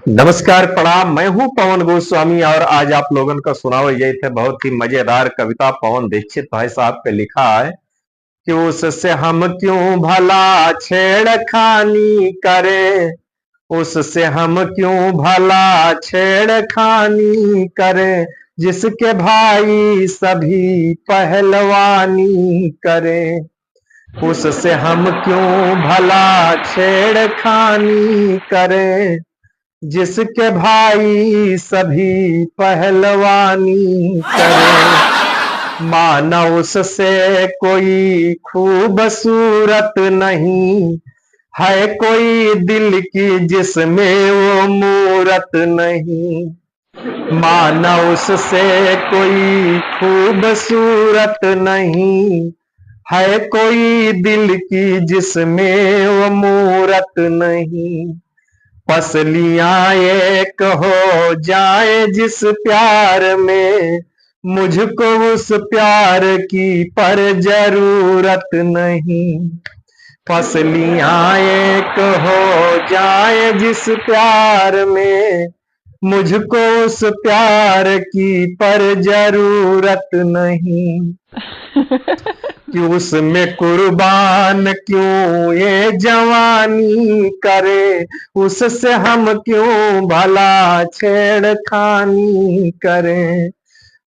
नमस्कार प्रणाम। मैं हूं पवन गोस्वामी और आज आप लोगों का सुनाव ये थे बहुत ही मजेदार कविता पवन दीक्षित भाई साहब पे लिखा है कि उससे हम क्यों भला छेड़खानी करें। उससे हम क्यों भला छेड़खानी करें जिसके भाई सभी पहलवानी करें। उससे हम क्यों भला छेड़खानी करें जिसके भाई सभी पहलवानी करें। माना उससे कोई खूबसूरत नहीं है, कोई दिल की जिसमें वो मूरत नहीं। माना उससे कोई खूबसूरत नहीं है, कोई दिल की जिसमें वो मूरत नहीं। पसलियां एक हो जाए जिस प्यार में, मुझको उस प्यार की पर जरूरत नहीं। पसलियां एक हो जाए जिस प्यार में, मुझको उस प्यार की पर जरूरत नहीं। कि उसमें कुर्बान क्यों ये जवानी करे, उससे हम क्यों भला छेड़खानी करें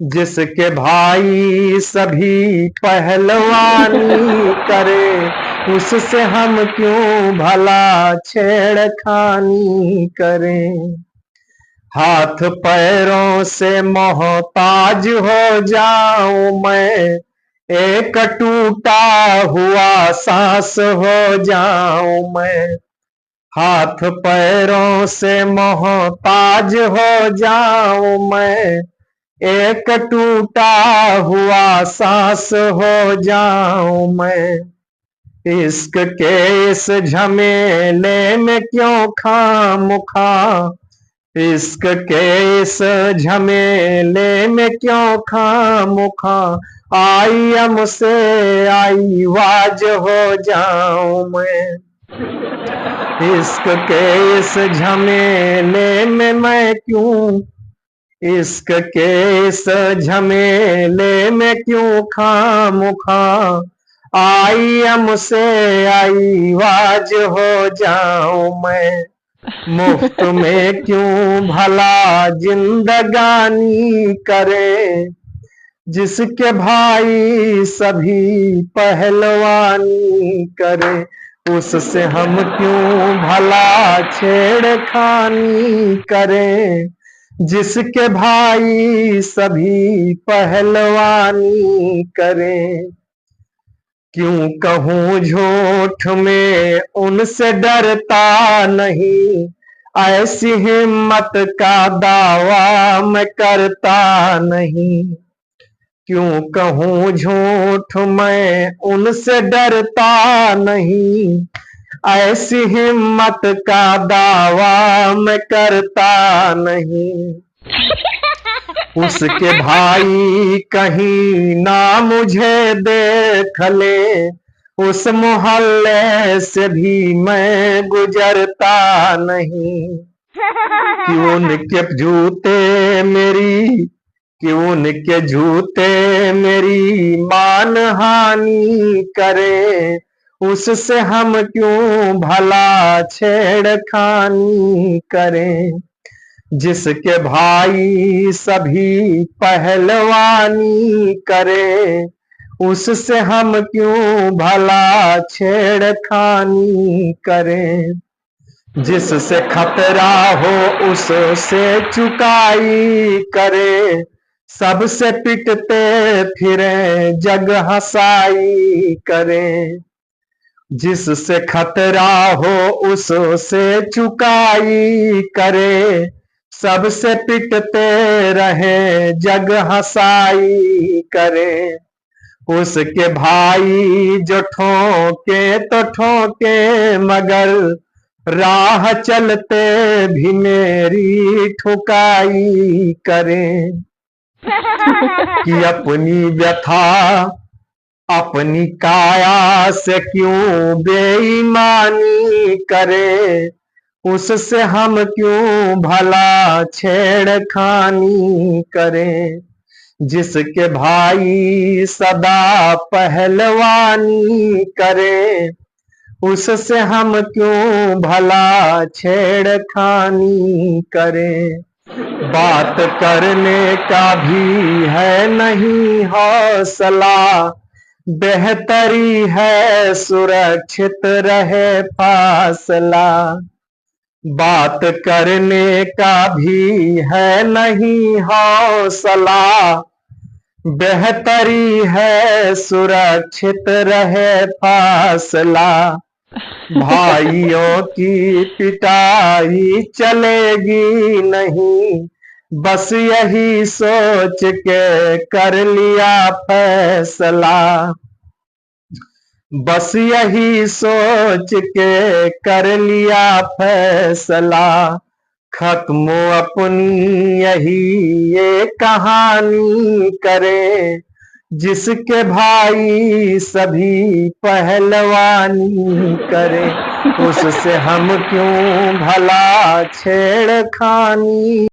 जिसके भाई सभी पहलवानी करे। उससे हम क्यों भला छेड़खानी करें। हाथ पैरों से मोहताज हो जाऊं मैं, एक टूटा हुआ सांस हो जाऊं मैं। हाथ पैरों से मोहताज हो जाऊं मैं, एक टूटा हुआ सांस हो जाऊं मैं। इश्क के इस झमेले में क्यों खामखा, इश्क के इस झमेले में क्यों खामखा आई हमसे आई वाज हो जाऊं मैं। इश्क के इस झमेले में मैं क्यों, इश्क के इस झमेले में क्यों खामखा आई हमसे आई वाज हो जाऊं मैं। मुफ्त में क्यों भला जिंदगानी करे जिसके भाई सभी पहलवानी करे। उससे हम क्यों भला छेड़खानी करें जिसके भाई सभी पहलवानी करें। क्यों कहूँ झूठ में उनसे डरता नहीं, ऐसी हिम्मत का दावा मैं करता नहीं। क्यों कहूँ झूठ मैं उनसे डरता नहीं, ऐसी हिम्मत का दावा मैं करता नहीं। उसके भाई कहीं ना मुझे देख ले, उस मोहल्ले से भी मैं गुजरता नहीं। क्यों उनके जूते मेरी, क्यों उनके जूते मेरी मान हानि करे, उससे हम क्यों भला छेड़खानी करें जिसके भाई सभी पहलवानी करे। उससे हम क्यों भला छेड़खानी करें। जिससे खतरा हो उससे चुकाई करे, सबसे पिटते फिरे जग हंसाई करे। जिससे खतरा हो उससे चुकाई करे, सबसे पिटते रहे जग हंसाई करे। उसके भाई जो ठोके तो ठोके मगर राह चलते भी मेरी ठुकाई करें। कि अपनी व्यथा अपनी काया से क्यों बेईमानी करे, उससे हम क्यों भला छेड़खानी करें। जिसके भाई सदा पहलवानी करे, उससे हम क्यों भला छेड़खानी करें। बात करने का भी है नहीं हौसला, बेहतरी है सुरक्षित रहे फासला। बात करने का भी है नहीं हौसला, बेहतरी है सुरक्षित रहे फासला। भाइयों की पिटाई चलेगी नहीं, बस यही सोच के कर लिया फैसला। बस यही सोच के कर लिया फैसला। खत्म अपनी यही ये कहानी करे, जिसके भाई सभी पहलवानी करे, उससे हम क्यों भला छेड़खानी।